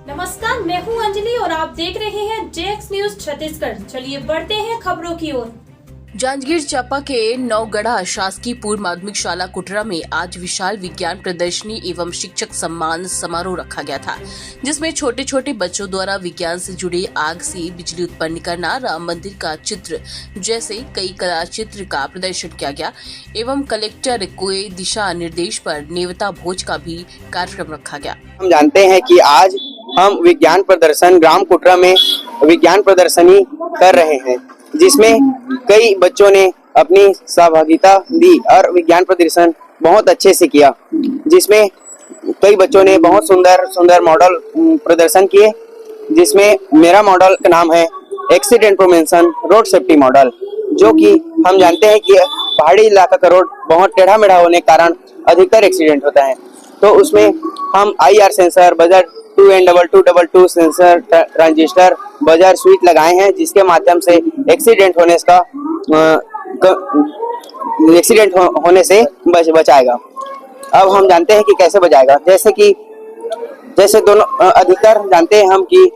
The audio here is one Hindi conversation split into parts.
नमस्कार, मैं हूं अंजलि और आप देख रहे हैं जेएक्स न्यूज छत्तीसगढ़। चलिए बढ़ते हैं खबरों की ओर। जांजगीर चांपा के नौगढ़ा शासकीय पूर्व माध्यमिक शाला कुटरा में आज विशाल विज्ञान प्रदर्शनी एवं शिक्षक सम्मान समारोह रखा गया था, जिसमें छोटे छोटे बच्चों द्वारा विज्ञान से जुड़े आग से बिजली उत्पन्न करना, राम मंदिर का चित्र जैसे कई कला चित्र का प्रदर्शन किया गया एवं कलेक्टर के दिशा निर्देश पर नेवता भोज का भी कार्यक्रम रखा गया। हम जानते हैं कि आज हम विज्ञान प्रदर्शन ग्राम कुटरा में विज्ञान प्रदर्शनी कर रहे हैं, जिसमें कई बच्चों ने अपनी सहभागिता दी और विज्ञान प्रदर्शन बहुत अच्छे से किया, जिसमें कई बच्चों ने बहुत सुंदर सुंदर मॉडल प्रदर्शन किए, जिसमें मेरा मॉडल का नाम है accident prevention road safety model, जो कि हम जानते हैं कि पहाड़ी इलाका का रोड बहुत टेढ़ा मेढ़ा होने के कारण अधिकतर एक्सीडेंट होता है। तो उसमें हम IR sensor, buzzer 2N2222 sensor, transistor, buzzer switch लगाए हैं, जिसके माध्यम से एक्सीडेंट होने से बचाएगा। अब हम जानते हैं कि कैसे बचाएगा। जैसे दोनों अधिकतर जानते हैं हम कि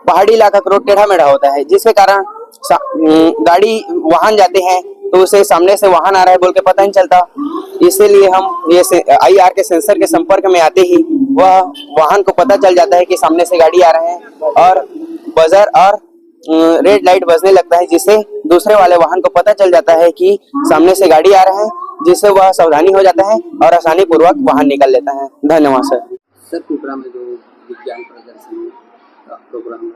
पहाड़ी इलाका का रोड टेढ़ा मेढ़ा होता है, जिसके कारण गाड़ी वाहन जाते हैं तो उसे सामने से वाहन आ रहा है बोल के पता नहीं चलता। इसीलिए हम ये IR के सेंसर के संपर्क में आते ही वह वाहन को पता चल जाता है कि सामने से गाड़ी आ रहे हैं और बजर और रेड लाइट बजने लगता है, जिससे दूसरे वाले वाहन को पता चल जाता है कि सामने से गाड़ी आ रहे हैं, जिससे वह सावधानी हो जाता है और आसानी पूर्वक वाहन निकल लेता है। धन्यवाद सर। सर, कुटरा में जो विज्ञान प्रदर्शनी का प्रोग्राम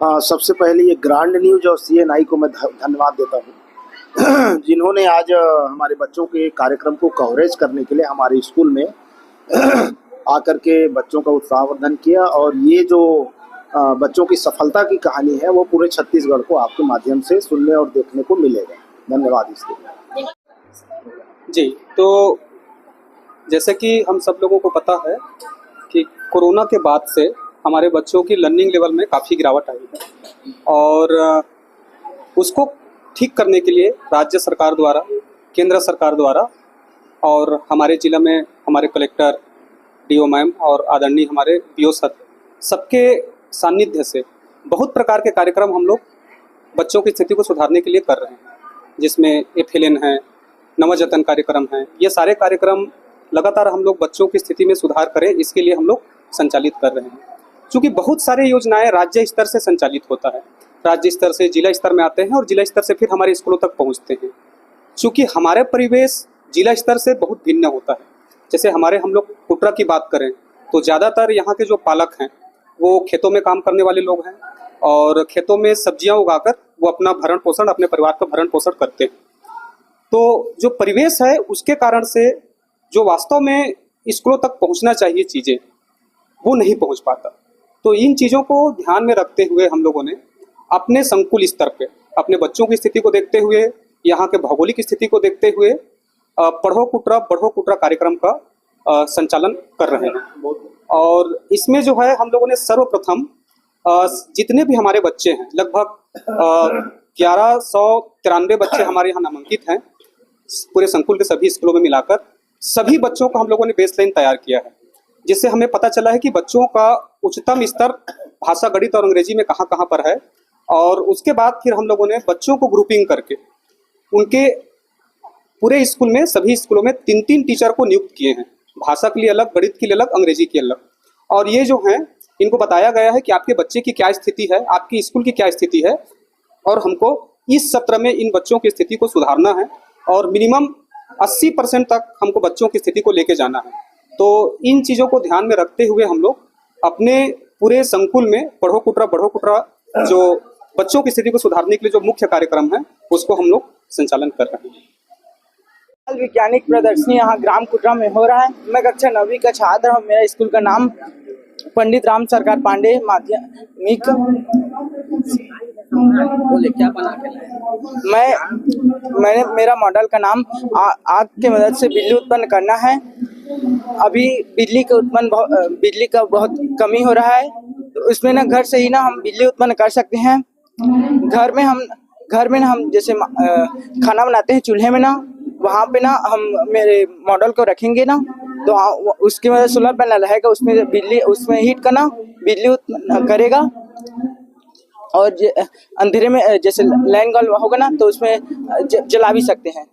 सबसे पहले ये ग्रांड न्यूज और CNI को मैं धन्यवाद देता हूँ जिन्होंने आज हमारे बच्चों के कार्यक्रम को कवरेज करने के लिए हमारे स्कूल में आकर के बच्चों का उत्साहवर्धन किया। और ये जो बच्चों की सफलता की कहानी है वो पूरे छत्तीसगढ़ को आपके माध्यम से सुनने और देखने को मिलेगा। धन्यवाद इसके लिए। जी, तो जैसे कि हम सब लोगों को पता है कि कोरोना के बाद से हमारे बच्चों की लर्निंग लेवल में काफ़ी गिरावट आई है और उसको ठीक करने के लिए राज्य सरकार द्वारा, केंद्र सरकार द्वारा और हमारे जिला में हमारे कलेक्टर, DO मैम और आदरणीय हमारे PO सर, सबके सानिध्य से बहुत प्रकार के कार्यक्रम हम लोग बच्चों की स्थिति को सुधारने के लिए कर रहे हैं, जिसमें FLN है, नवजतन कार्यक्रम है। ये सारे कार्यक्रम लगातार हम लोग बच्चों की स्थिति में सुधार करें, इसके लिए हम लोग संचालित कर रहे हैं। क्योंकि बहुत सारे योजनाएं राज्य स्तर से संचालित होता है, राज्य स्तर से जिला स्तर में आते हैं और जिला स्तर से फिर हमारे स्कूलों तक पहुंचते हैं। क्योंकि हमारे परिवेश जिला स्तर से बहुत भिन्न होता है। जैसे हम लोग कुटरा की बात करें तो ज़्यादातर यहाँ के जो पालक हैं वो खेतों में काम करने वाले लोग हैं और खेतों में सब्जियाँ उगाकर वो अपना भरण पोषण, अपने परिवार का भरण पोषण करते हैं। तो जो परिवेश है उसके कारण से जो वास्तव में स्कूलों तक पहुँचना चाहिए चीज़ें, वो नहीं पहुँच पाता। तो इन चीज़ों को ध्यान में रखते हुए हम लोगों ने अपने संकुल स्तर पे अपने बच्चों की स्थिति को देखते हुए, यहाँ के भौगोलिक स्थिति को देखते हुए पढ़ो कुटरा कार्यक्रम का संचालन कर रहे हैं। और इसमें जो है हम लोगों ने सर्वप्रथम जितने भी हमारे बच्चे हैं, लगभग 1193 बच्चे हमारे यहाँ नामांकित हैं, पूरे संकुल के सभी स्कूलों में मिलाकर सभी बच्चों का हम लोगों ने बेसलाइन तैयार किया है, जिससे हमें पता चला है कि बच्चों का उच्चतम स्तर भाषा, गणित और अंग्रेजी में कहाँ कहाँ पर है। और उसके बाद फिर हम लोगों ने बच्चों को ग्रुपिंग करके उनके पूरे स्कूल में, सभी स्कूलों में 3-3 टीचर को नियुक्त किए हैं, भाषा के लिए अलग, गणित के लिए अलग, अंग्रेजी के अलग। और ये जो हैं इनको बताया गया है कि आपके बच्चे की क्या स्थिति है, आपकी स्कूल की क्या स्थिति है, और हमको इस सत्र में इन बच्चों की स्थिति को सुधारना है और मिनिमम 80% तक हमको बच्चों की स्थिति को लेके जाना है। तो इन चीज़ों को ध्यान में रखते हुए हम लोग अपने पूरे संकुल में बढ़ो कुटरा जो बच्चों की स्थिति को सुधारने के लिए जो मुख्य कार्यक्रम है उसको हम लोग संचालन कर रहे हैं। वैज्ञानिक प्रदर्शनी यहाँ ग्राम कुटरा में हो रहा है। मैं कक्षा 9वीं का छात्र हूँ। मेरा स्कूल का नाम पंडित राम सरकार पांडे माध्यमिक। बोले क्या बना के मेरा मॉडल का नाम आग की मदद से बिजली उत्पन्न करना है। अभी बिजली का बहुत कमी हो रहा है, तो उसमें ना घर से ही ना हम बिजली उत्पन्न कर सकते हैं। घर में ना हम जैसे खाना बनाते हैं चूल्हे में ना, वहाँ पे ना हम मेरे मॉडल को रखेंगे ना तो उसकी मदद सोलर पैनल रहेगा, उसमें बिजली, उसमें हीट करना, बिजली उत्पन्न करेगा। और अंधेरे में जैसे लाइन गल होगा ना, तो उसमें जला भी सकते हैं।